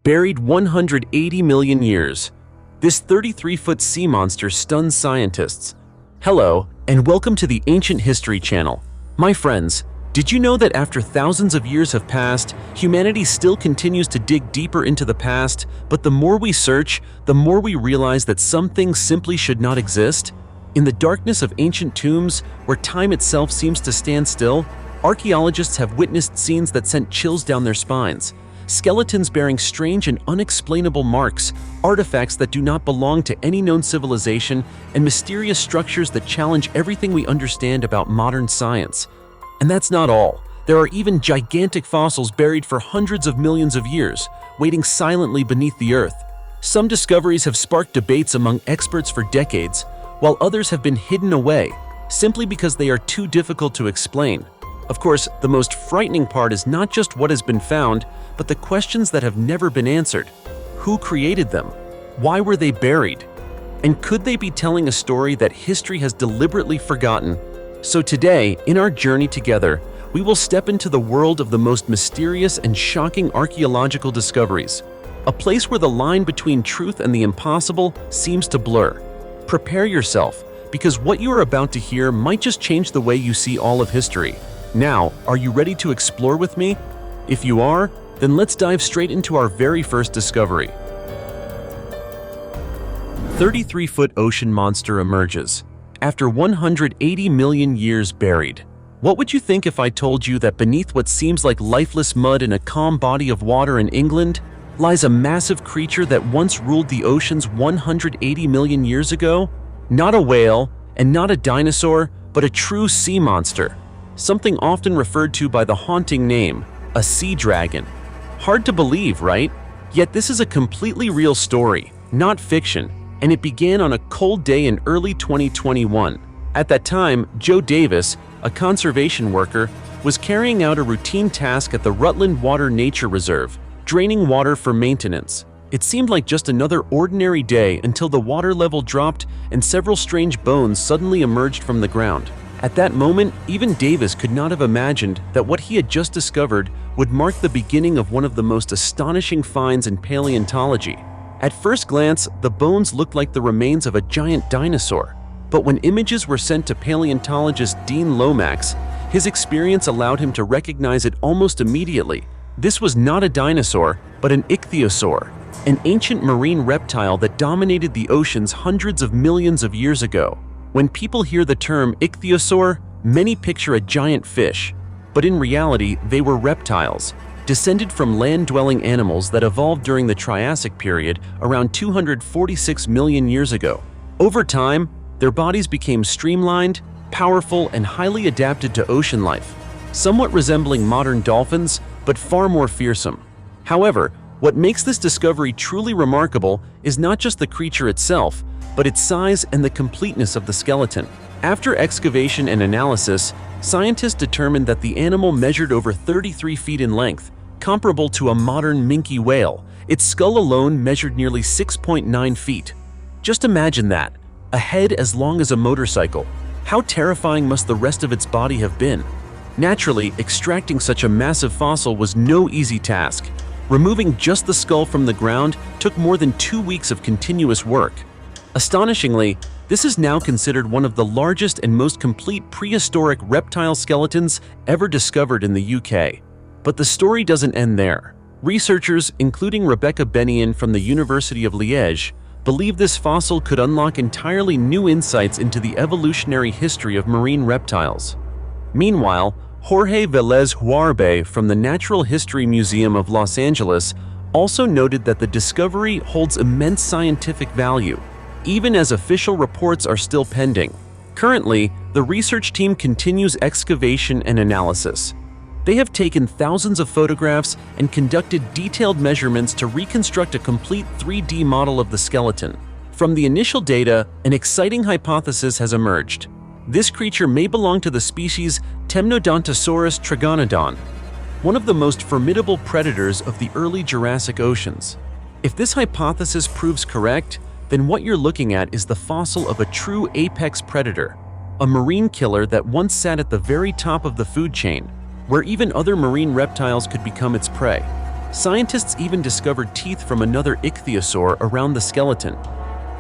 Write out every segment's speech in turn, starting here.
buried 180 million years. This 33-foot sea monster stuns scientists. Hello, and welcome to the Ancient History Channel. My friends, did you know that after thousands of years have passed, humanity still continues to dig deeper into the past, but the more we search, the more we realize that some things simply should not exist? In the darkness of ancient tombs, where time itself seems to stand still, archaeologists have witnessed scenes that sent chills down their spines. Skeletons bearing strange and unexplainable marks, artifacts that do not belong to any known civilization, and mysterious structures that challenge everything we understand about modern science. And that's not all. There are even gigantic fossils buried for hundreds of millions of years, waiting silently beneath the earth. Some discoveries have sparked debates among experts for decades, while others have been hidden away, simply because they are too difficult to explain. Of course, the most frightening part is not just what has been found, but the questions that have never been answered. Who created them? Why were they buried? And could they be telling a story that history has deliberately forgotten? So today, in our journey together, we will step into the world of the most mysterious and shocking archaeological discoveries, a place where the line between truth and the impossible seems to blur. Prepare yourself, because what you are about to hear might just change the way you see all of history. Now, are you ready to explore with me? If you are, then let's dive straight into our very first discovery. 33-foot ocean monster emerges. After 180 million years buried. What would you think if I told you that beneath what seems like lifeless mud in a calm body of water in England lies a massive creature that once ruled the oceans 180 million years ago? Not a whale, and not a dinosaur, but a true sea monster. Something often referred to by the haunting name, a sea dragon. Hard to believe, right? Yet this is a completely real story, not fiction. And it began on a cold day in early 2021. At that time, Joe Davis, a conservation worker, was carrying out a routine task at the Rutland Water Nature Reserve, draining water for maintenance. It seemed like just another ordinary day until the water level dropped and several strange bones suddenly emerged from the ground. At that moment, even Davis could not have imagined that what he had just discovered would mark the beginning of one of the most astonishing finds in paleontology. At first glance, the bones looked like the remains of a giant dinosaur. But when images were sent to paleontologist Dean Lomax, his experience allowed him to recognize it almost immediately. This was not a dinosaur, but an ichthyosaur, an ancient marine reptile that dominated the oceans hundreds of millions of years ago. When people hear the term ichthyosaur, many picture a giant fish. But in reality, they were reptiles, descended from land-dwelling animals that evolved during the Triassic period around 246 million years ago. Over time, their bodies became streamlined, powerful, and highly adapted to ocean life, somewhat resembling modern dolphins, but far more fearsome. However, what makes this discovery truly remarkable is not just the creature itself, but its size and the completeness of the skeleton. After excavation and analysis, scientists determined that the animal measured over 33 feet in length, comparable to a modern minke whale. Its skull alone measured nearly 6.9 feet. Just imagine that, a head as long as a motorcycle. How terrifying must the rest of its body have been? Naturally, extracting such a massive fossil was no easy task. Removing just the skull from the ground took more than 2 weeks of continuous work. Astonishingly, this is now considered one of the largest and most complete prehistoric reptile skeletons ever discovered in the UK. But the story doesn't end there. Researchers, including Rebecca Benian from the University of Liège, believe this fossil could unlock entirely new insights into the evolutionary history of marine reptiles. Meanwhile, Jorge Velez Huarbe from the Natural History Museum of Los Angeles also noted that the discovery holds immense scientific value, even as official reports are still pending. Currently, the research team continues excavation and analysis. They have taken thousands of photographs and conducted detailed measurements to reconstruct a complete 3D model of the skeleton. From the initial data, an exciting hypothesis has emerged. This creature may belong to the species Temnodontosaurus trigonodon, one of the most formidable predators of the early Jurassic oceans. If this hypothesis proves correct, then what you're looking at is the fossil of a true apex predator, a marine killer that once sat at the very top of the food chain, where even other marine reptiles could become its prey. Scientists even discovered teeth from another ichthyosaur around the skeleton.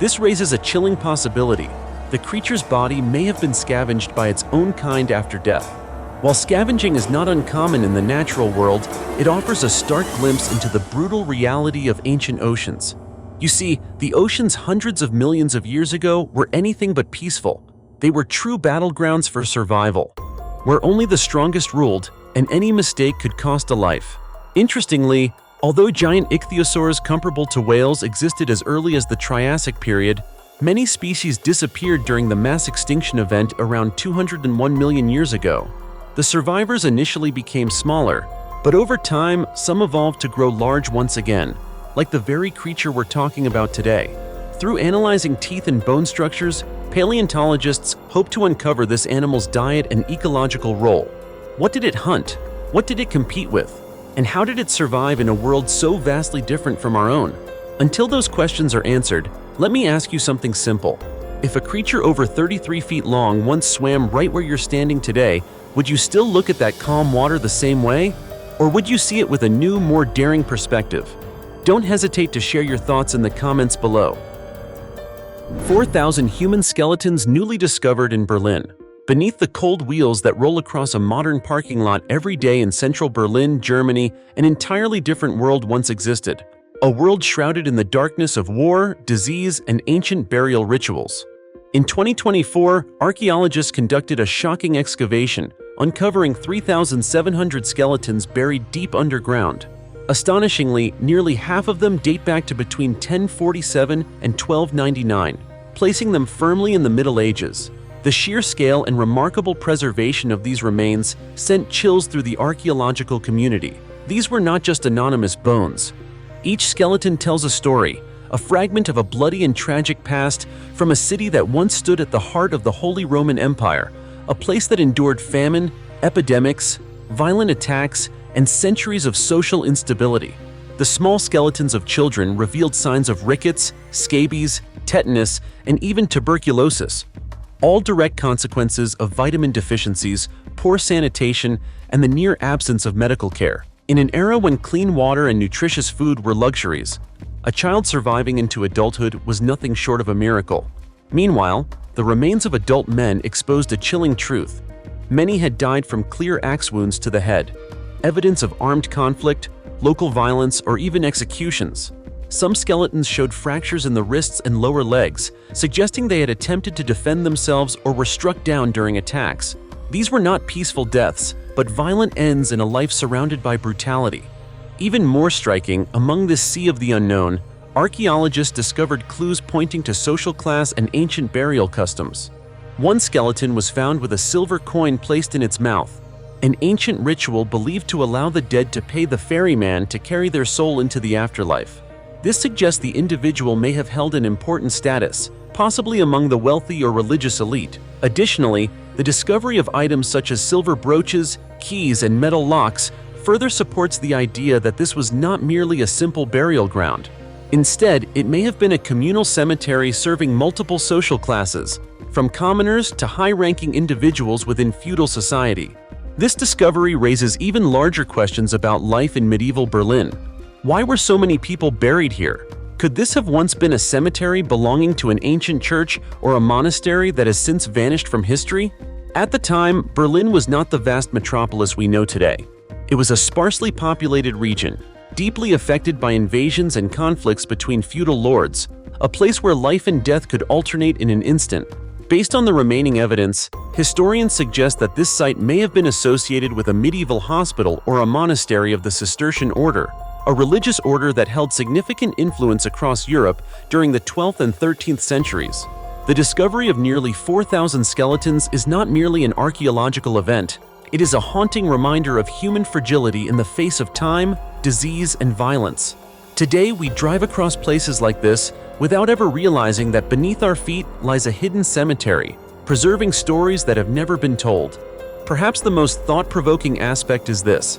This raises a chilling possibility. The creature's body may have been scavenged by its own kind after death. While scavenging is not uncommon in the natural world, it offers a stark glimpse into the brutal reality of ancient oceans. You see, the oceans hundreds of millions of years ago were anything but peaceful. They were true battlegrounds for survival, where only the strongest ruled, and any mistake could cost a life. Interestingly, although giant ichthyosaurs comparable to whales existed as early as the Triassic period, many species disappeared during the mass extinction event around 201 million years ago. The survivors initially became smaller, but over time, some evolved to grow large once again, like the very creature we're talking about today. Through analyzing teeth and bone structures, paleontologists hope to uncover this animal's diet and ecological role. What did it hunt? What did it compete with? And how did it survive in a world so vastly different from our own? Until those questions are answered, let me ask you something simple. If a creature over 33 feet long once swam right where you're standing today, would you still look at that calm water the same way? Or would you see it with a new, more daring perspective? Don't hesitate to share your thoughts in the comments below. 4,000 human skeletons newly discovered in Berlin. Beneath the cold wheels that roll across a modern parking lot every day in central Berlin, Germany, an entirely different world once existed. A world shrouded in the darkness of war, disease, and ancient burial rituals. In 2024, archaeologists conducted a shocking excavation, uncovering 3,700 skeletons buried deep underground. Astonishingly, nearly half of them date back to between 1047 and 1299, placing them firmly in the Middle Ages. The sheer scale and remarkable preservation of these remains sent chills through the archaeological community. These were not just anonymous bones. Each skeleton tells a story, a fragment of a bloody and tragic past from a city that once stood at the heart of the Holy Roman Empire, a place that endured famine, epidemics, violent attacks, and centuries of social instability. The small skeletons of children revealed signs of rickets, scabies, tetanus, and even tuberculosis, all direct consequences of vitamin deficiencies, poor sanitation, and the near absence of medical care. In an era when clean water and nutritious food were luxuries, a child surviving into adulthood was nothing short of a miracle. Meanwhile, the remains of adult men exposed a chilling truth. Many had died from clear axe wounds to the head, evidence of armed conflict, local violence, or even executions. Some skeletons showed fractures in the wrists and lower legs, suggesting they had attempted to defend themselves or were struck down during attacks. These were not peaceful deaths, but violent ends in a life surrounded by brutality. Even more striking, among this sea of the unknown, archaeologists discovered clues pointing to social class and ancient burial customs. One skeleton was found with a silver coin placed in its mouth, an ancient ritual believed to allow the dead to pay the ferryman to carry their soul into the afterlife. This suggests the individual may have held an important status, possibly among the wealthy or religious elite. Additionally, the discovery of items such as silver brooches, keys, and metal locks further supports the idea that this was not merely a simple burial ground. Instead, it may have been a communal cemetery serving multiple social classes, from commoners to high-ranking individuals within feudal society. This discovery raises even larger questions about life in medieval Berlin. Why were so many people buried here? Could this have once been a cemetery belonging to an ancient church or a monastery that has since vanished from history? At the time, Berlin was not the vast metropolis we know today. It was a sparsely populated region, deeply affected by invasions and conflicts between feudal lords, a place where life and death could alternate in an instant. Based on the remaining evidence, historians suggest that this site may have been associated with a medieval hospital or a monastery of the Cistercian order, a religious order that held significant influence across Europe during the 12th and 13th centuries. The discovery of nearly 4,000 skeletons is not merely an archaeological event. It is a haunting reminder of human fragility in the face of time, disease, and violence. Today, we drive across places like this without ever realizing that beneath our feet lies a hidden cemetery, preserving stories that have never been told. Perhaps the most thought-provoking aspect is this.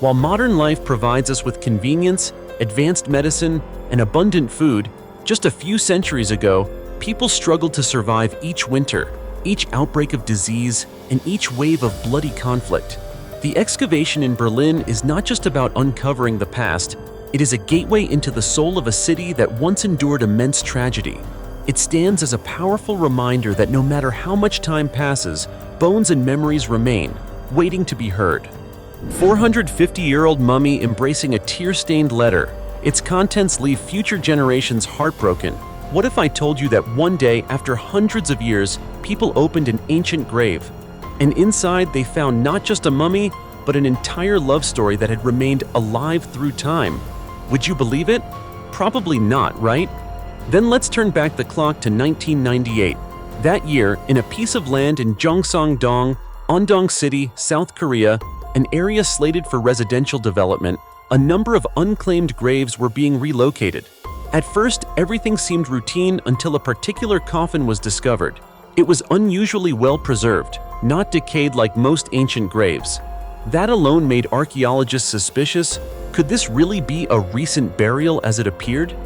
While modern life provides us with convenience, advanced medicine, and abundant food, just a few centuries ago, people struggled to survive each winter, each outbreak of disease, and each wave of bloody conflict. The excavation in Berlin is not just about uncovering the past, it is a gateway into the soul of a city that once endured immense tragedy. It stands as a powerful reminder that no matter how much time passes, bones and memories remain, waiting to be heard. 450-year-old mummy embracing a tear-stained letter. Its contents leave future generations heartbroken. What if I told you that one day, after hundreds of years, people opened an ancient grave, and inside they found not just a mummy, but an entire love story that had remained alive through time? Would you believe it? Probably not, right? Then let's turn back the clock to 1998. That year, in a piece of land in Gyeongsang-dong, Ondong City, South Korea, an area slated for residential development, a number of unclaimed graves were being relocated. At first, everything seemed routine until a particular coffin was discovered. It was unusually well preserved, not decayed like most ancient graves. That alone made archaeologists suspicious. Could this really be a recent burial as it appeared?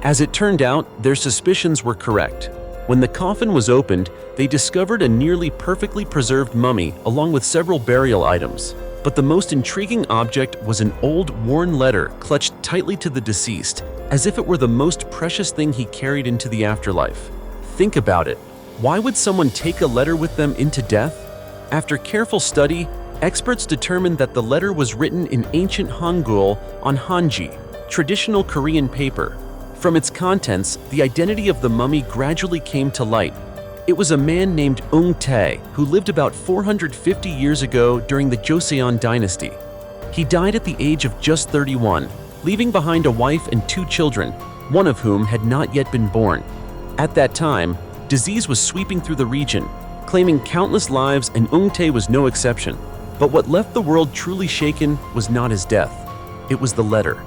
As it turned out, their suspicions were correct. When the coffin was opened, they discovered a nearly perfectly preserved mummy along with several burial items. But the most intriguing object was an old, worn letter clutched tightly to the deceased, as if it were the most precious thing he carried into the afterlife. Think about it. Why would someone take a letter with them into death? After careful study, experts determined that the letter was written in ancient Hangul on Hanji, traditional Korean paper. From its contents, the identity of the mummy gradually came to light. It was a man named Ung Tae who lived about 450 years ago during the Joseon dynasty. He died at the age of just 31, leaving behind a wife and 2 children, one of whom had not yet been born. At that time, disease was sweeping through the region, claiming countless lives, and Ung Tae was no exception. But what left the world truly shaken was not his death. It was the letter.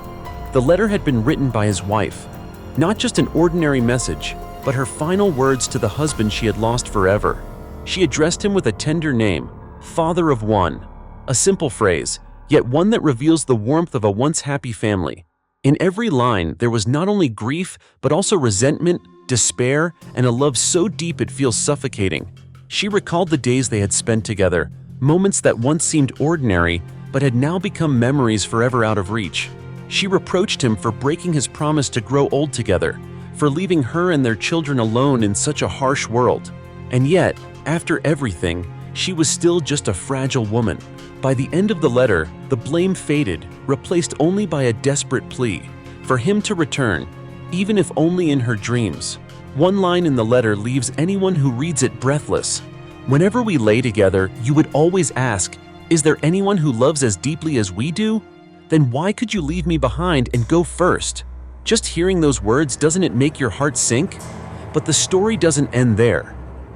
The letter had been written by his wife. Not just an ordinary message, but her final words to the husband she had lost forever. She addressed him with a tender name, Father of One. A simple phrase, yet one that reveals the warmth of a once happy family. In every line, there was not only grief, but also resentment, despair, and a love so deep it feels suffocating. She recalled the days they had spent together, moments that once seemed ordinary, but had now become memories forever out of reach. She reproached him for breaking his promise to grow old together, for leaving her and their children alone in such a harsh world. And yet, after everything, she was still just a fragile woman. By the end of the letter, the blame faded, replaced only by a desperate plea for him to return, even if only in her dreams. One line in the letter leaves anyone who reads it breathless. Whenever we lay together, you would always ask, "Is there anyone who loves as deeply as we do? Then why could you leave me behind and go first?" Just hearing those words, doesn't it make your heart sink? But the story doesn't end there.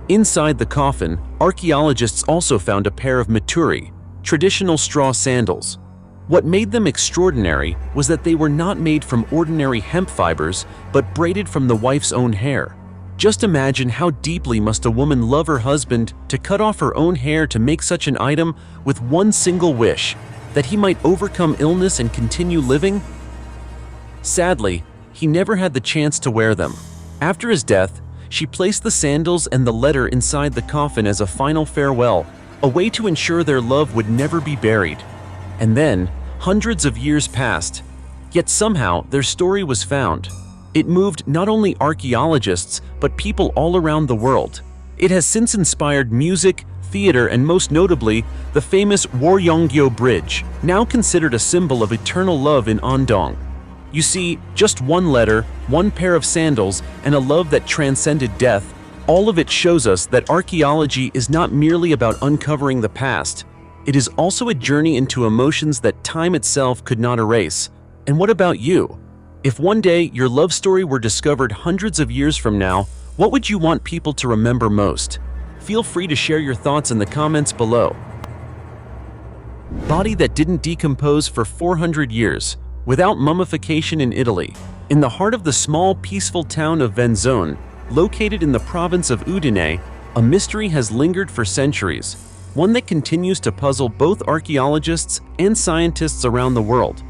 Inside the coffin, archaeologists also found a pair of maturi, traditional straw sandals. What made them extraordinary was that they were not made from ordinary hemp fibers, but braided from the wife's own hair. Just imagine how deeply must a woman love her husband to cut off her own hair to make such an item with one single wish, that he might overcome illness and continue living? Sadly, he never had the chance to wear them. After his death, she placed the sandals and the letter inside the coffin as a final farewell, a way to ensure their love would never be buried. And then, hundreds of years passed, yet somehow their story was found. It moved not only archaeologists, but people all around the world. It has since inspired music, theater, and most notably, the famous Waryeongyo Bridge, now considered a symbol of eternal love in Ondong. You see, just one letter, one pair of sandals, and a love that transcended death, all of it shows us that archaeology is not merely about uncovering the past. It is also a journey into emotions that time itself could not erase. And what about you? If one day your love story were discovered hundreds of years from now, what would you want people to remember most? Feel free to share your thoughts in the comments below. Body that didn't decompose for 400 years, without mummification in Italy. In the heart of the small, peaceful town of Venzone, located in the province of Udine, a mystery has lingered for centuries, one that continues to puzzle both archaeologists and scientists around the world.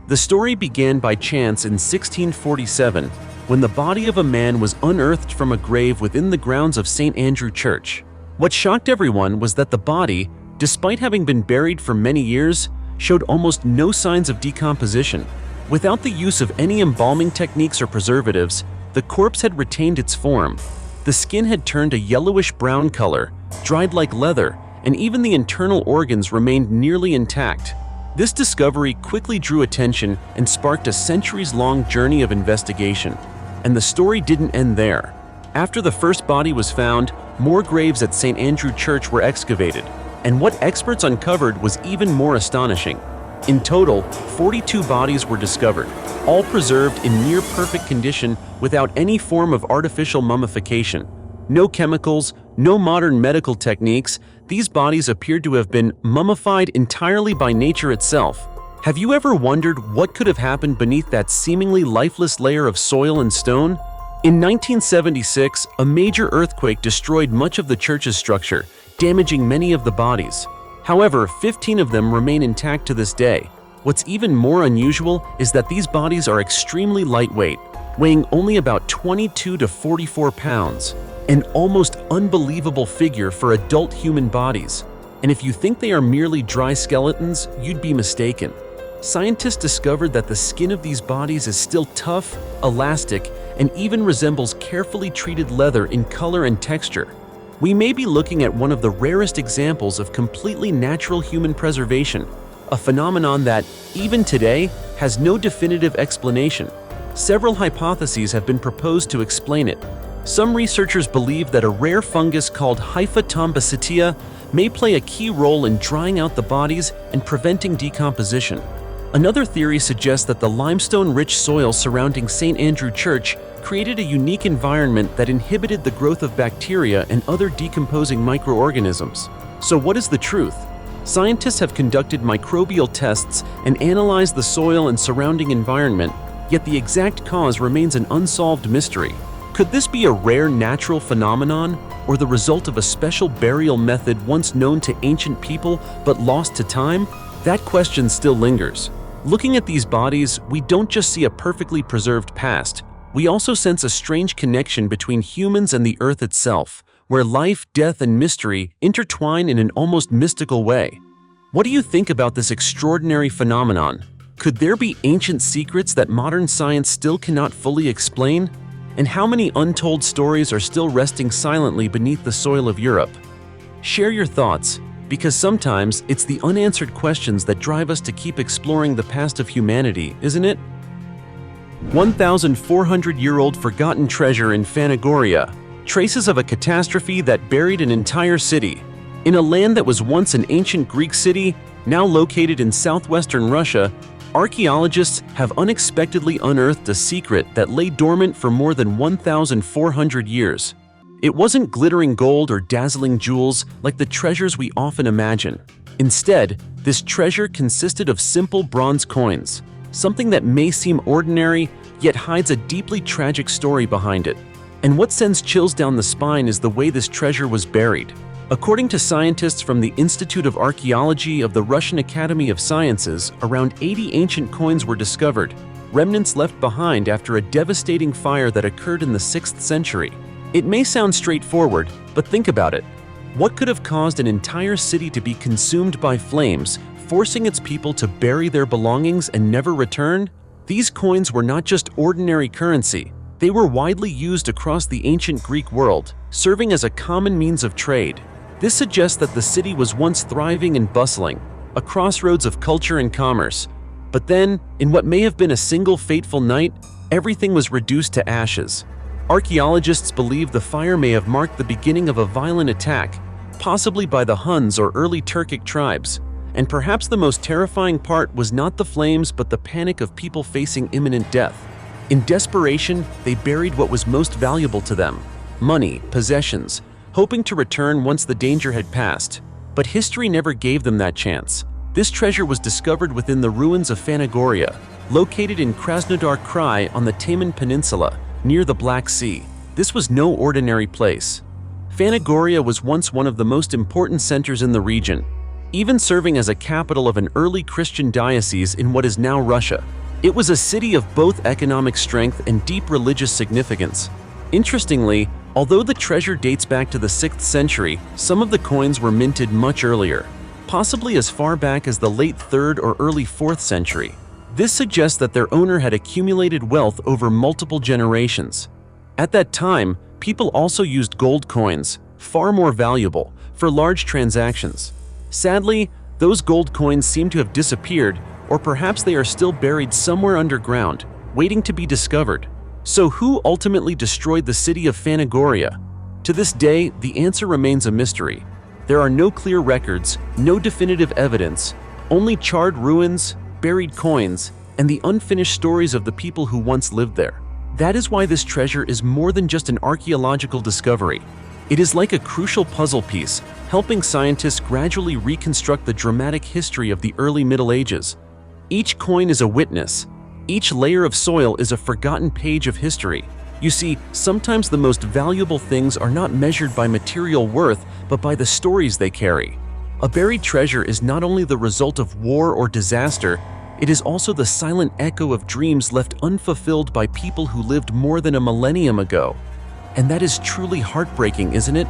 The story began by chance in 1647, when the body of a man was unearthed from a grave within the grounds of St. Andrew Church. What shocked everyone was that the body, despite having been buried for many years, showed almost no signs of decomposition. Without the use of any embalming techniques or preservatives, the corpse had retained its form. The skin had turned a yellowish-brown color, dried like leather, and even the internal organs remained nearly intact. This discovery quickly drew attention and sparked a centuries-long journey of investigation. And the story didn't end there. After the first body was found, more graves at St. Andrew Church were excavated, and what experts uncovered was even more astonishing. In total, 42 bodies were discovered, all preserved in near-perfect condition without any form of artificial mummification. No chemicals, no modern medical techniques, these bodies appeared to have been mummified entirely by nature itself. Have you ever wondered what could have happened beneath that seemingly lifeless layer of soil and stone? In 1976, a major earthquake destroyed much of the church's structure, damaging many of the bodies. However, 15 of them remain intact to this day. What's even more unusual is that these bodies are extremely lightweight, weighing only about 22 to 44 pounds, an almost unbelievable figure for adult human bodies. And if you think they are merely dry skeletons, you'd be mistaken. Scientists discovered that the skin of these bodies is still tough, elastic, and even resembles carefully treated leather in color and texture. We may be looking at one of the rarest examples of completely natural human preservation, a phenomenon that, even today, has no definitive explanation. Several hypotheses have been proposed to explain it. Some researchers believe that a rare fungus called Hypha tombacetia may play a key role in drying out the bodies and preventing decomposition. Another theory suggests that the limestone-rich soil surrounding St. Andrew Church created a unique environment that inhibited the growth of bacteria and other decomposing microorganisms. So what is the truth? Scientists have conducted microbial tests and analyzed the soil and surrounding environment, yet the exact cause remains an unsolved mystery. Could this be a rare natural phenomenon, or the result of a special burial method once known to ancient people but lost to time? That question still lingers. Looking at these bodies, we don't just see a perfectly preserved past. We also sense a strange connection between humans and the earth itself, where life, death, and mystery intertwine in an almost mystical way. What do you think about this extraordinary phenomenon? Could there be ancient secrets that modern science still cannot fully explain? And how many untold stories are still resting silently beneath the soil of Europe? Share your thoughts, because sometimes it's the unanswered questions that drive us to keep exploring the past of humanity, isn't it? 1,400-year-old forgotten treasure in Phanagoria, traces of a catastrophe that buried an entire city. In a land that was once an ancient Greek city, now located in southwestern Russia, archaeologists have unexpectedly unearthed a secret that lay dormant for more than 1,400 years. It wasn't glittering gold or dazzling jewels like the treasures we often imagine. Instead, this treasure consisted of simple bronze coins, something that may seem ordinary, yet hides a deeply tragic story behind it. And what sends chills down the spine is the way this treasure was buried. According to scientists from the Institute of Archaeology of the Russian Academy of Sciences, around 80 ancient coins were discovered, remnants left behind after a devastating fire that occurred in the 6th century. It may sound straightforward, but think about it. What could have caused an entire city to be consumed by flames, forcing its people to bury their belongings and never return? These coins were not just ordinary currency. They were widely used across the ancient Greek world, serving as a common means of trade. This suggests that the city was once thriving and bustling, a crossroads of culture and commerce. But then, in what may have been a single fateful night, everything was reduced to ashes. Archaeologists believe the fire may have marked the beginning of a violent attack, possibly by the Huns or early Turkic tribes. And perhaps the most terrifying part was not the flames but the panic of people facing imminent death. In desperation, they buried what was most valuable to them: money, possessions, hoping to return once the danger had passed. But history never gave them that chance. This treasure was discovered within the ruins of Phanagoria, located in Krasnodar Krai on the Taman Peninsula, near the Black Sea. This was no ordinary place. Phanagoria was once one of the most important centers in the region, even serving as a capital of an early Christian diocese in what is now Russia. It was a city of both economic strength and deep religious significance. Interestingly, although the treasure dates back to the 6th century, some of the coins were minted much earlier. possibly as far back as the late 3rd or early 4th century. This suggests that their owner had accumulated wealth over multiple generations. At that time, people also used gold coins, far more valuable, for large transactions. Sadly, those gold coins seem to have disappeared, or perhaps they are still buried somewhere underground, waiting to be discovered. So who ultimately destroyed the city of Phanagoria? To this day, the answer remains a mystery. There are no clear records, no definitive evidence, only charred ruins, buried coins, and the unfinished stories of the people who once lived there. That is why this treasure is more than just an archaeological discovery. It is like a crucial puzzle piece, helping scientists gradually reconstruct the dramatic history of the early Middle Ages. Each coin is a witness. Each layer of soil is a forgotten page of history. You see, sometimes the most valuable things are not measured by material worth, but by the stories they carry. A buried treasure is not only the result of war or disaster, it is also the silent echo of dreams left unfulfilled by people who lived more than a millennium ago. And that is truly heartbreaking, isn't it?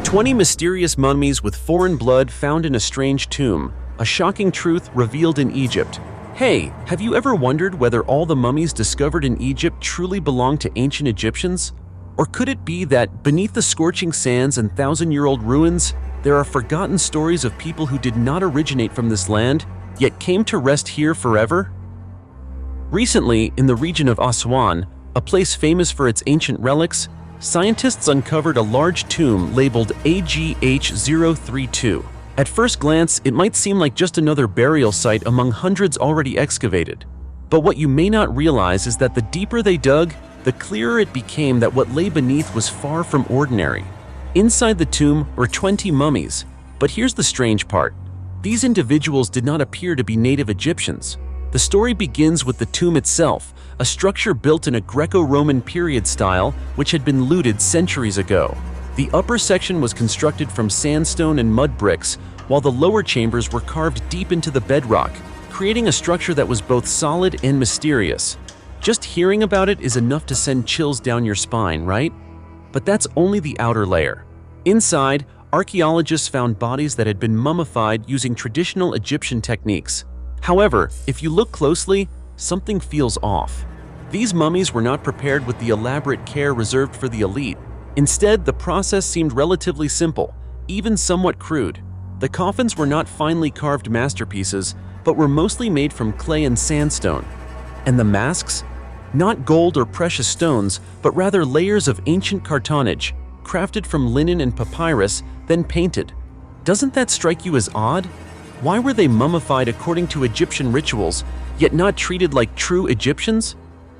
20 mysterious mummies with foreign blood found in a strange tomb, a shocking truth revealed in Egypt. Hey, have you ever wondered whether all the mummies discovered in Egypt truly belong to ancient Egyptians? Or could it be that beneath the scorching sands and thousand-year-old ruins, there are forgotten stories of people who did not originate from this land, yet came to rest here forever? Recently, in the region of Aswan, a place famous for its ancient relics, scientists uncovered a large tomb labeled AGH-032. At first glance, it might seem like just another burial site among hundreds already excavated. But what you may not realize is that the deeper they dug, the clearer it became that what lay beneath was far from ordinary. Inside the tomb were 20 mummies. But here's the strange part. These individuals did not appear to be native Egyptians. The story begins with the tomb itself, a structure built in a Greco-Roman period style which had been looted centuries ago. The upper section was constructed from sandstone and mud bricks, while the lower chambers were carved deep into the bedrock, creating a structure that was both solid and mysterious. Just hearing about it is enough to send chills down your spine, right? But that's only the outer layer. Inside, archaeologists found bodies that had been mummified using traditional Egyptian techniques. However, if you look closely, something feels off. These mummies were not prepared with the elaborate care reserved for the elite. Instead, the process seemed relatively simple, even somewhat crude. The coffins were not finely carved masterpieces, but were mostly made from clay and sandstone. And the masks? Not gold or precious stones, but rather layers of ancient cartonnage, crafted from linen and papyrus, then painted. Doesn't that strike you as odd? Why were they mummified according to Egyptian rituals, yet not treated like true Egyptians?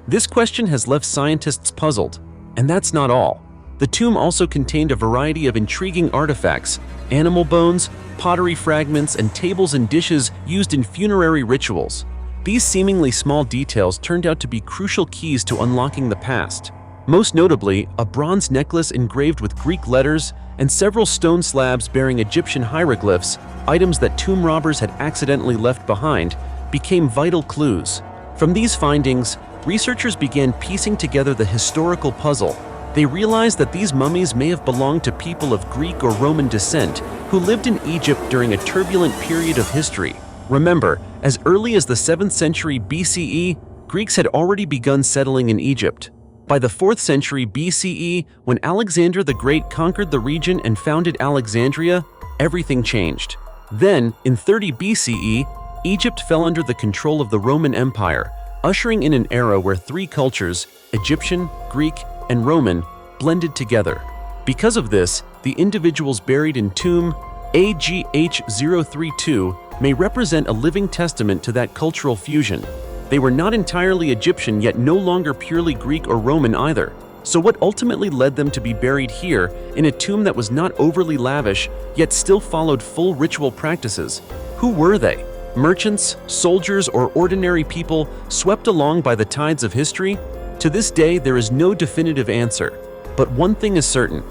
This question has left scientists puzzled. And that's not all. The tomb also contained a variety of intriguing artifacts, animal bones, pottery fragments, and tables and dishes used in funerary rituals. These seemingly small details turned out to be crucial keys to unlocking the past. Most notably, a bronze necklace engraved with Greek letters and several stone slabs bearing Egyptian hieroglyphs, items that tomb robbers had accidentally left behind, became vital clues. From these findings, researchers began piecing together the historical puzzle. They realized that these mummies may have belonged to people of Greek or Roman descent who lived in Egypt during a turbulent period of history. Remember, as early as the 7th century BCE, Greeks had already begun settling in Egypt. By the 4th century BCE, when Alexander the Great conquered the region and founded Alexandria, everything changed. Then, in 30 BCE, Egypt fell under the control of the Roman Empire, ushering in an era where three cultures, Egyptian, Greek, and Roman, blended together. Because of this, the individuals buried in tomb AGH-032 may represent a living testament to that cultural fusion. They were not entirely Egyptian, yet no longer purely Greek or Roman either. So what ultimately led them to be buried here, in a tomb that was not overly lavish, yet still followed full ritual practices? Who were they? Merchants, soldiers, or ordinary people swept along by the tides of history? To this day, there is no definitive answer. But one thing is certain.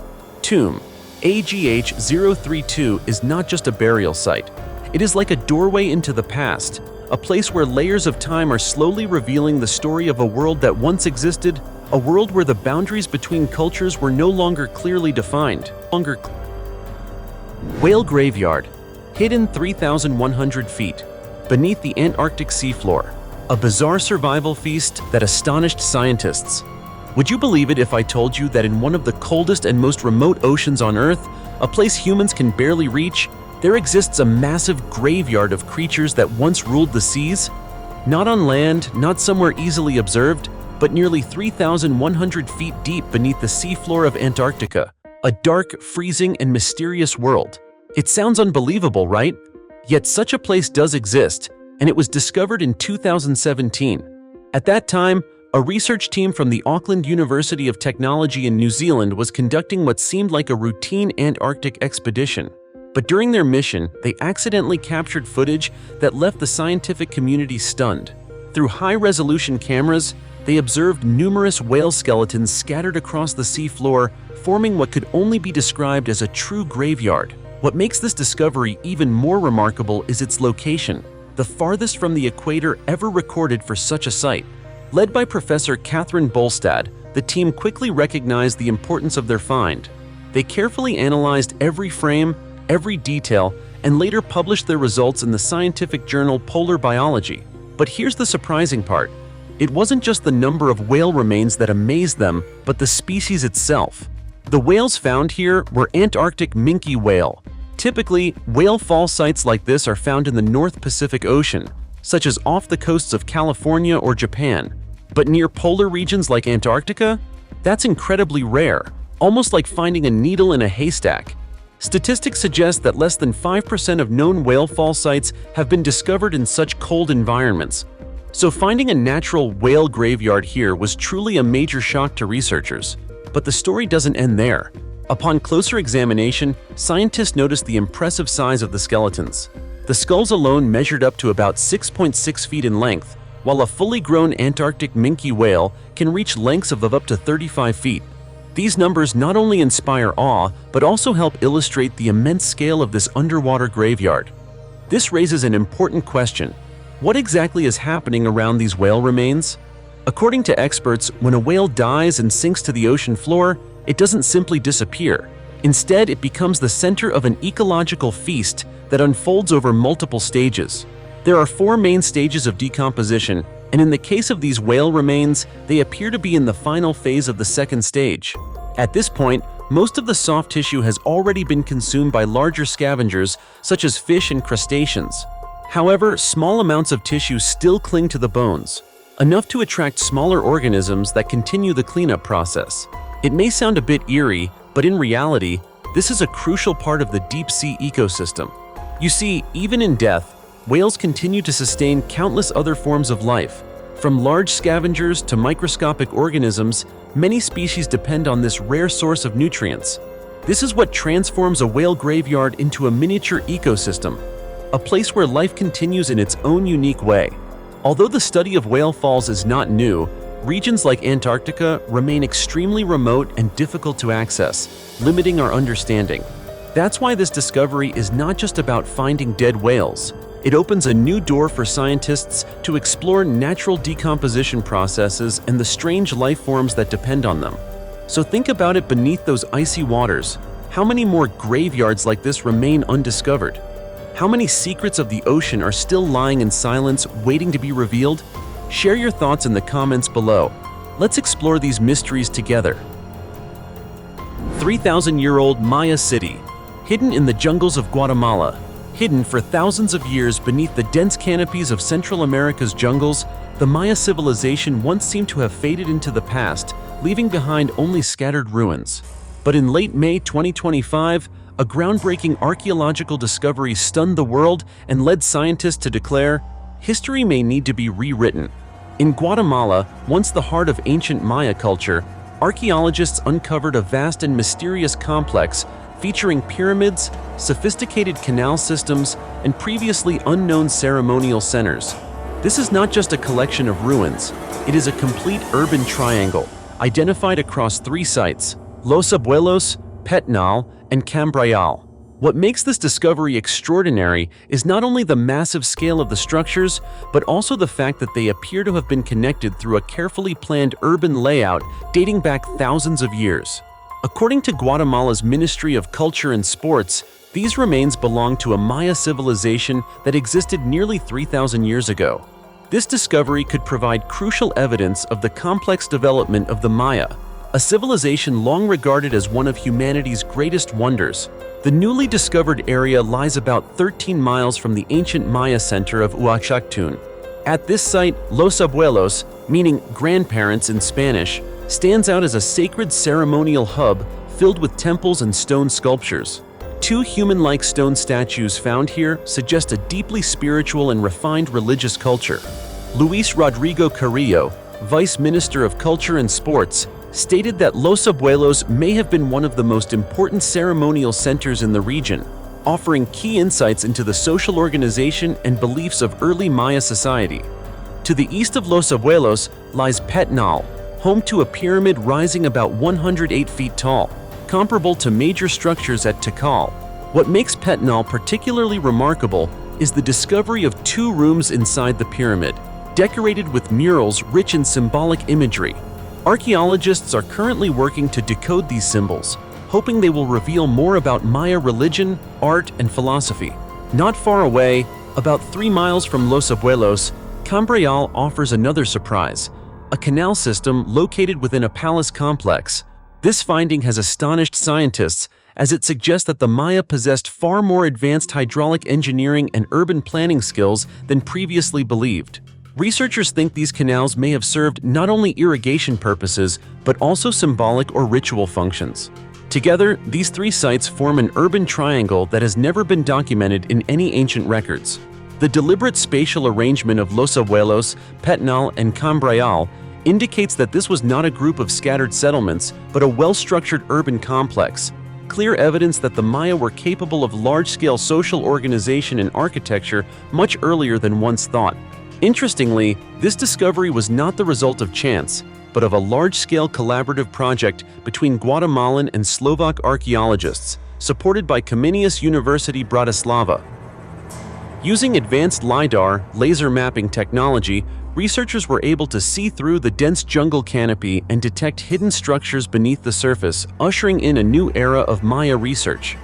Tomb AGH-032 is not just a burial site. It is like a doorway into the past, a place where layers of time are slowly revealing the story of a world that once existed, a world where the boundaries between cultures were no longer clearly defined. Whale Graveyard. hidden 3,100 feet beneath the Antarctic seafloor. A bizarre survival feast that astonished scientists. Would you believe it if I told you that in one of the coldest and most remote oceans on Earth, a place humans can barely reach, there exists a massive graveyard of creatures that once ruled the seas? Not on land, not somewhere easily observed, but nearly 3,100 feet deep beneath the seafloor of Antarctica. A dark, freezing, and mysterious world. It sounds unbelievable, right? Yet such a place does exist, and it was discovered in 2017. At that time, a research team from the Auckland University of Technology in New Zealand was conducting what seemed like a routine Antarctic expedition. But during their mission, they accidentally captured footage that left the scientific community stunned. Through high-resolution cameras, they observed numerous whale skeletons scattered across the seafloor, forming what could only be described as a true graveyard. What makes this discovery even more remarkable is its location, the farthest from the equator ever recorded for such a site. Led by Professor Catherine Bolstad, the team quickly recognized the importance of their find. They carefully analyzed every frame, every detail, and later published their results in the scientific journal Polar Biology. But here's the surprising part. It wasn't just the number of whale remains that amazed them, but the species itself. The whales found here were Antarctic minke whale. Typically, whale fall sites like this are found in the North Pacific Ocean, such as off the coasts of California or Japan. But near polar regions like Antarctica? That's incredibly rare, almost like finding a needle in a haystack. Statistics suggest that less than 5% of known whale fall sites have been discovered in such cold environments. So finding a natural whale graveyard here was truly a major shock to researchers. But the story doesn't end there. Upon closer examination, scientists noticed the impressive size of the skeletons. The skulls alone measured up to about 6.6 feet in length, while a fully grown Antarctic minke whale can reach lengths of up to 35 feet. These numbers not only inspire awe, but also help illustrate the immense scale of this underwater graveyard. This raises an important question. What exactly is happening around these whale remains? According to experts, when a whale dies and sinks to the ocean floor, it doesn't simply disappear. Instead, it becomes the center of an ecological feast that unfolds over multiple stages. There are 4 main stages of decomposition, and in the case of these whale remains, they appear to be in the final phase of the second stage. At this point, most of the soft tissue has already been consumed by larger scavengers such as fish and crustaceans. However, small amounts of tissue still cling to the bones, enough to attract smaller organisms that continue the cleanup process. It may sound a bit eerie, but in reality, this is a crucial part of the deep-sea ecosystem. You see, even in death, whales continue to sustain countless other forms of life. From large scavengers to microscopic organisms, many species depend on this rare source of nutrients. This is what transforms a whale graveyard into a miniature ecosystem, a place where life continues in its own unique way. Although the study of whale falls is not new, regions like Antarctica remain extremely remote and difficult to access, limiting our understanding. That's why this discovery is not just about finding dead whales. It opens a new door for scientists to explore natural decomposition processes and the strange life forms that depend on them. So think about it beneath those icy waters. How many more graveyards like this remain undiscovered? How many secrets of the ocean are still lying in silence, waiting to be revealed? Share your thoughts in the comments below. Let's explore these mysteries together. 3,000-year-old Maya city, hidden in the jungles of Guatemala. Hidden for thousands of years beneath the dense canopies of Central America's jungles, the Maya civilization once seemed to have faded into the past, leaving behind only scattered ruins. But in late May 2025, a groundbreaking archaeological discovery stunned the world and led scientists to declare, history may need to be rewritten. In Guatemala, once the heart of ancient Maya culture, archaeologists uncovered a vast and mysterious complex featuring pyramids, sophisticated canal systems, and previously unknown ceremonial centers. This is not just a collection of ruins, it is a complete urban triangle, identified across 3 sites: Los Abuelos, Petnal, and Cambrayal. What makes this discovery extraordinary is not only the massive scale of the structures, but also the fact that they appear to have been connected through a carefully planned urban layout dating back thousands of years. According to Guatemala's Ministry of Culture and Sports, these remains belong to a Maya civilization that existed nearly 3,000 years ago. This discovery could provide crucial evidence of the complex development of the Maya, a civilization long regarded as one of humanity's greatest wonders. The newly discovered area lies about 13 miles from the ancient Maya center of Uaxactún. At this site, Los Abuelos, meaning grandparents in Spanish, stands out as a sacred ceremonial hub filled with temples and stone sculptures. Two human-like stone statues found here suggest a deeply spiritual and refined religious culture. Luis Rodrigo Carrillo, Vice Minister of Culture and Sports, stated that Los Abuelos may have been one of the most important ceremonial centers in the region, offering key insights into the social organization and beliefs of early Maya society. To the east of Los Abuelos lies Petnal, home to a pyramid rising about 108 feet tall, comparable to major structures at Tikal. What makes Petnal particularly remarkable is the discovery of two rooms inside the pyramid, decorated with murals rich in symbolic imagery. Archaeologists are currently working to decode these symbols, hoping they will reveal more about Maya religion, art, and philosophy. Not far away, about 3 miles from Los Abuelos, Cambreal offers another surprise, a canal system located within a palace complex. This finding has astonished scientists, as it suggests that the Maya possessed far more advanced hydraulic engineering and urban planning skills than previously believed. Researchers think these canals may have served not only irrigation purposes, but also symbolic or ritual functions. Together, these three sites form an urban triangle that has never been documented in any ancient records. The deliberate spatial arrangement of Los Abuelos, Petnal, and Cambreal indicates that this was not a group of scattered settlements, but a well-structured urban complex, clear evidence that the Maya were capable of large-scale social organization and architecture much earlier than once thought. Interestingly, this discovery was not the result of chance, but of a large-scale collaborative project between Guatemalan and Slovak archaeologists, supported by Comenius University Bratislava. Using advanced LiDAR laser mapping technology, researchers were able to see through the dense jungle canopy and detect hidden structures beneath the surface, ushering in a new era of Maya research.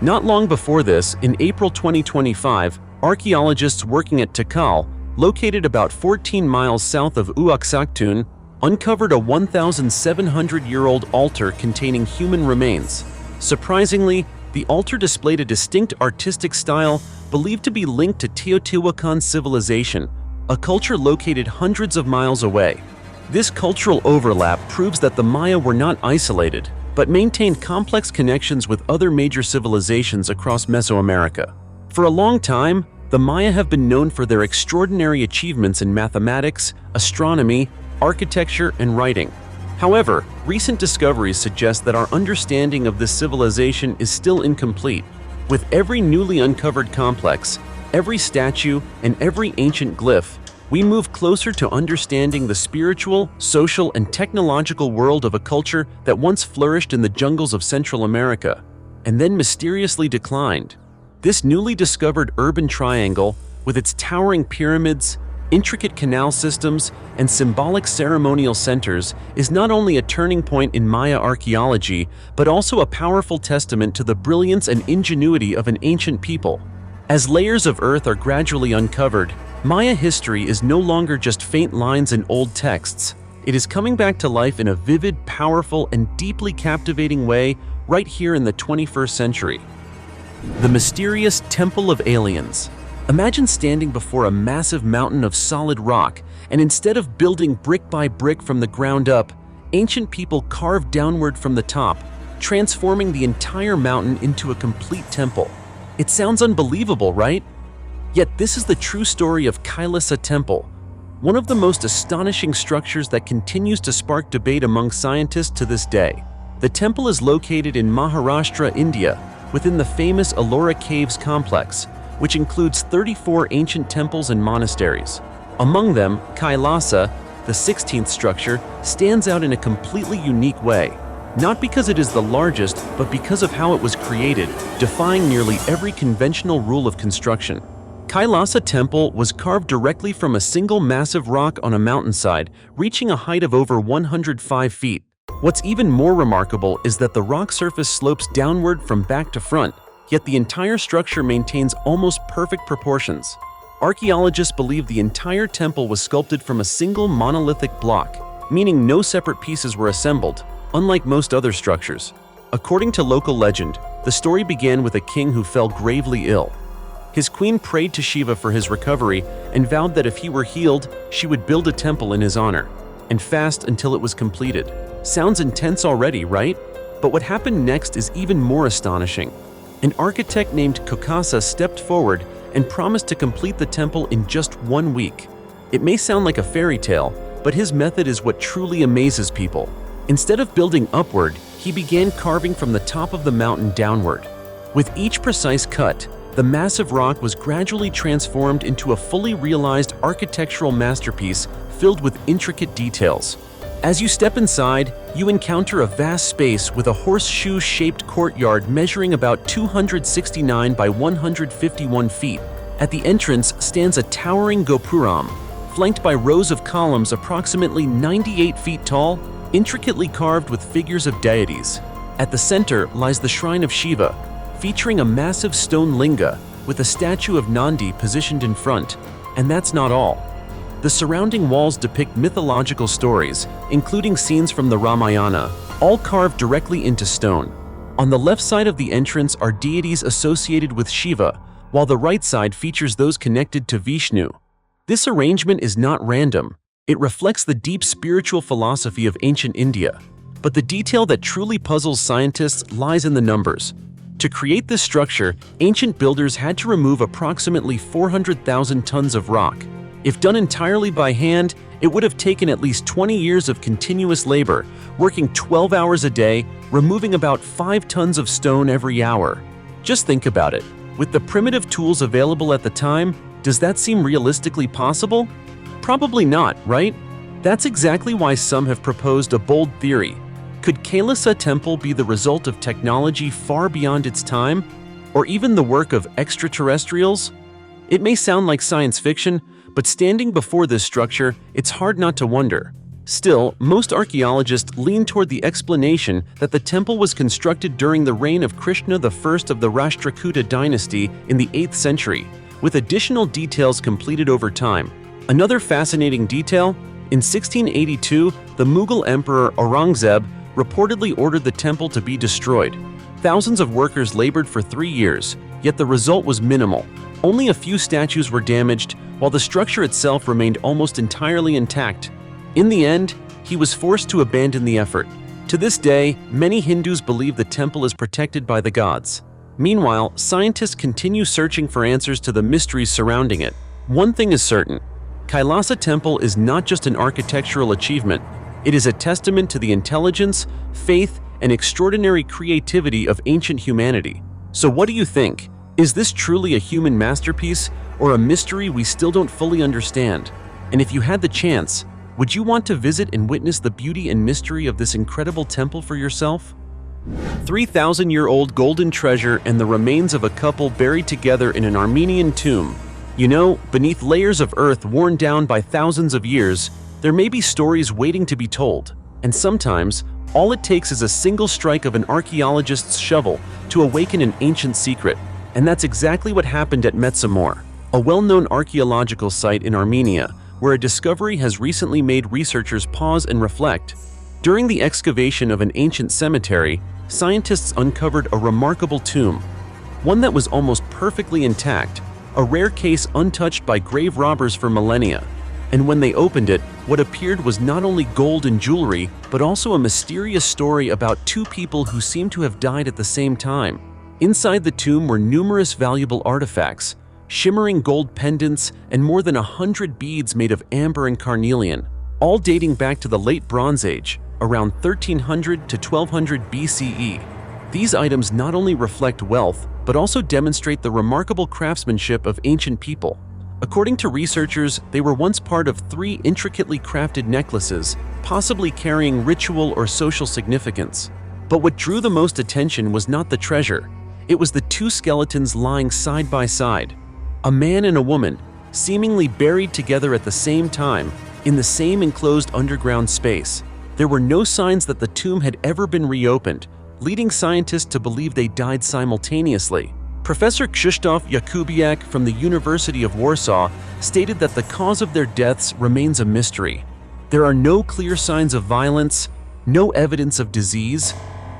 Not long before this, in April 2025, archaeologists working at Tikal, located about 14 miles south of Uaxactún, uncovered a 1,700-year-old altar containing human remains. Surprisingly, the altar displayed a distinct artistic style believed to be linked to Teotihuacan civilization, a culture located hundreds of miles away. This cultural overlap proves that the Maya were not isolated, but maintained complex connections with other major civilizations across Mesoamerica. For a long time, the Maya have been known for their extraordinary achievements in mathematics, astronomy, architecture, and writing. However, recent discoveries suggest that our understanding of this civilization is still incomplete. With every newly uncovered complex, every statue, and every ancient glyph, we move closer to understanding the spiritual, social, and technological world of a culture that once flourished in the jungles of Central America, and then mysteriously declined. This newly discovered urban triangle, with its towering pyramids, intricate canal systems, and symbolic ceremonial centers, is not only a turning point in Maya archaeology, but also a powerful testament to the brilliance and ingenuity of an ancient people. As layers of earth are gradually uncovered, Maya history is no longer just faint lines in old texts. It is coming back to life in a vivid, powerful, and deeply captivating way right here in the 21st century. The mysterious Temple of Aliens. Imagine standing before a massive mountain of solid rock, and instead of building brick by brick from the ground up, ancient people carved downward from the top, transforming the entire mountain into a complete temple. It sounds unbelievable, right? Yet this is the true story of Kailasa Temple, one of the most astonishing structures that continues to spark debate among scientists to this day. The temple is located in Maharashtra, India, within the famous Ellora Caves complex, which includes 34 ancient temples and monasteries. Among them, Kailasa, the 16th structure, stands out in a completely unique way, not because it is the largest, but because of how it was created, defying nearly every conventional rule of construction. Kailasa Temple was carved directly from a single massive rock on a mountainside, reaching a height of over 105 feet. What's even more remarkable is that the rock surface slopes downward from back to front, yet the entire structure maintains almost perfect proportions. Archaeologists believe the entire temple was sculpted from a single monolithic block, meaning no separate pieces were assembled, unlike most other structures. According to local legend, the story began with a king who fell gravely ill. His queen prayed to Shiva for his recovery and vowed that if he were healed, she would build a temple in his honor and fast until it was completed. Sounds intense already, right? But what happened next is even more astonishing. An architect named Kailasa stepped forward and promised to complete the temple in just 1 week. It may sound like a fairy tale, but his method is what truly amazes people. Instead of building upward, he began carving from the top of the mountain downward. With each precise cut, the massive rock was gradually transformed into a fully realized architectural masterpiece filled with intricate details. As you step inside, you encounter a vast space with a horseshoe-shaped courtyard measuring about 269 by 151 feet. At the entrance stands a towering gopuram, flanked by rows of columns approximately 98 feet tall, intricately carved with figures of deities. At the center lies the shrine of Shiva, featuring a massive stone linga with a statue of Nandi positioned in front. And that's not all. The surrounding walls depict mythological stories, including scenes from the Ramayana, all carved directly into stone. On the left side of the entrance are deities associated with Shiva, while the right side features those connected to Vishnu. This arrangement is not random. It reflects the deep spiritual philosophy of ancient India. But the detail that truly puzzles scientists lies in the numbers. To create this structure, ancient builders had to remove approximately 400,000 tons of rock. If done entirely by hand, it would have taken at least 20 years of continuous labor, working 12 hours a day, removing about 5 tons of stone every hour. Just think about it. With the primitive tools available at the time, does that seem realistically possible? Probably not, right? That's exactly why some have proposed a bold theory. Could Kailasa Temple be the result of technology far beyond its time? Or even the work of extraterrestrials? It may sound like science fiction, but standing before this structure, it's hard not to wonder. Still, most archaeologists lean toward the explanation that the temple was constructed during the reign of Krishna I of the Rashtrakuta dynasty in the 8th century, with additional details completed over time. Another fascinating detail, in 1682, the Mughal Emperor Aurangzeb reportedly ordered the temple to be destroyed. Thousands of workers labored for 3 years, yet the result was minimal. Only a few statues were damaged, while the structure itself remained almost entirely intact. In the end, he was forced to abandon the effort. To this day, many Hindus believe the temple is protected by the gods. Meanwhile, scientists continue searching for answers to the mysteries surrounding it. One thing is certain: Kailasa Temple is not just an architectural achievement. It is a testament to the intelligence, faith, and extraordinary creativity of ancient humanity. So what do you think? Is this truly a human masterpiece, or a mystery we still don't fully understand? And if you had the chance, would you want to visit and witness the beauty and mystery of this incredible temple for yourself? 3,000-year-old golden treasure and the remains of a couple buried together in an Armenian tomb. You know, beneath layers of earth worn down by thousands of years, there may be stories waiting to be told. And sometimes, all it takes is a single strike of an archaeologist's shovel to awaken an ancient secret. And that's exactly what happened at Metsamor, a well-known archaeological site in Armenia, where a discovery has recently made researchers pause and reflect. During the excavation of an ancient cemetery, scientists uncovered a remarkable tomb, one that was almost perfectly intact, a rare case untouched by grave robbers for millennia. And when they opened it, what appeared was not only gold and jewelry, but also a mysterious story about 2 people who seemed to have died at the same time. Inside the tomb were numerous valuable artifacts, shimmering gold pendants, and more than 100 beads made of amber and carnelian, all dating back to the late Bronze Age, around 1300 to 1200 BCE. These items not only reflect wealth, but also demonstrate the remarkable craftsmanship of ancient people. According to researchers, they were once part of 3 intricately crafted necklaces, possibly carrying ritual or social significance. But what drew the most attention was not the treasure. It was the 2 skeletons lying side by side. A man and a woman, seemingly buried together at the same time, in the same enclosed underground space. There were no signs that the tomb had ever been reopened, leading scientists to believe they died simultaneously. Professor Krzysztof Jakubiak from the University of Warsaw stated that the cause of their deaths remains a mystery. There are no clear signs of violence, no evidence of disease,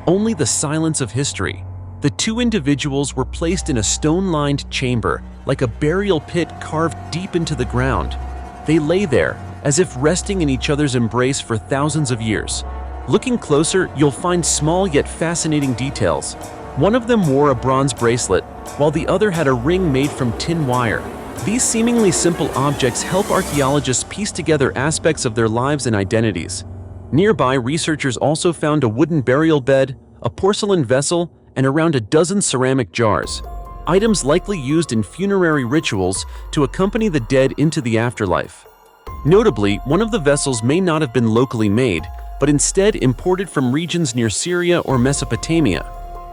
only the silence of history. The two individuals were placed in a stone-lined chamber, like a burial pit carved deep into the ground. They lay there, as if resting in each other's embrace for thousands of years. Looking closer, you'll find small yet fascinating details. One of them wore a bronze bracelet, while the other had a ring made from tin wire. These seemingly simple objects help archaeologists piece together aspects of their lives and identities. Nearby, researchers also found a wooden burial bed, a porcelain vessel, and around a dozen ceramic jars, items likely used in funerary rituals to accompany the dead into the afterlife. Notably, one of the vessels may not have been locally made, but instead imported from regions near Syria or Mesopotamia.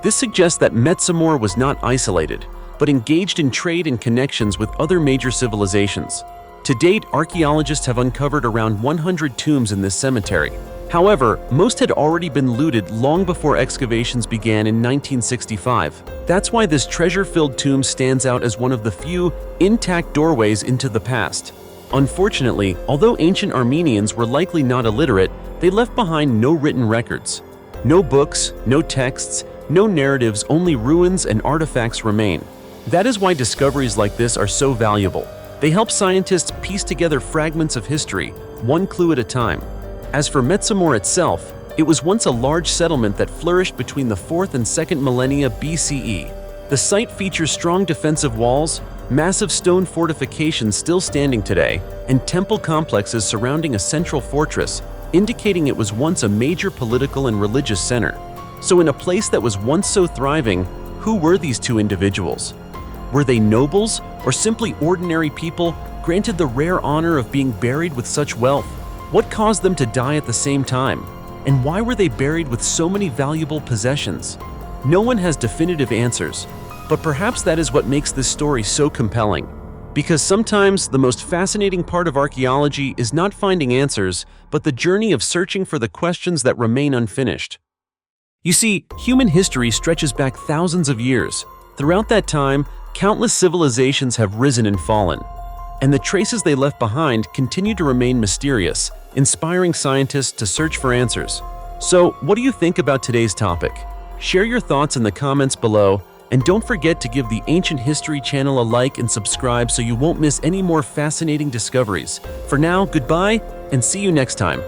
This suggests that Metsamor was not isolated, but engaged in trade and connections with other major civilizations. To date, archaeologists have uncovered around 100 tombs in this cemetery. However, most had already been looted long before excavations began in 1965. That's why this treasure-filled tomb stands out as one of the few intact doorways into the past. Unfortunately, although ancient Armenians were likely not illiterate, they left behind no written records. No books, no texts, no narratives, only ruins and artifacts remain. That is why discoveries like this are so valuable. They help scientists piece together fragments of history, one clue at a time. As for Metsamor itself, it was once a large settlement that flourished between the 4th and 2nd millennia BCE. The site features strong defensive walls, massive stone fortifications still standing today, and temple complexes surrounding a central fortress, indicating it was once a major political and religious center. So in a place that was once so thriving, who were these two individuals? Were they nobles or simply ordinary people granted the rare honor of being buried with such wealth? What caused them to die at the same time? And why were they buried with so many valuable possessions? No one has definitive answers, but perhaps that is what makes this story so compelling. Because sometimes the most fascinating part of archaeology is not finding answers, but the journey of searching for the questions that remain unfinished. You see, human history stretches back thousands of years. Throughout that time, countless civilizations have risen and fallen, and the traces they left behind continue to remain mysterious, inspiring scientists to search for answers. So, what do you think about today's topic? Share your thoughts in the comments below, and don't forget to give the Ancient History channel a like and subscribe so you won't miss any more fascinating discoveries. For now, goodbye, and see you next time.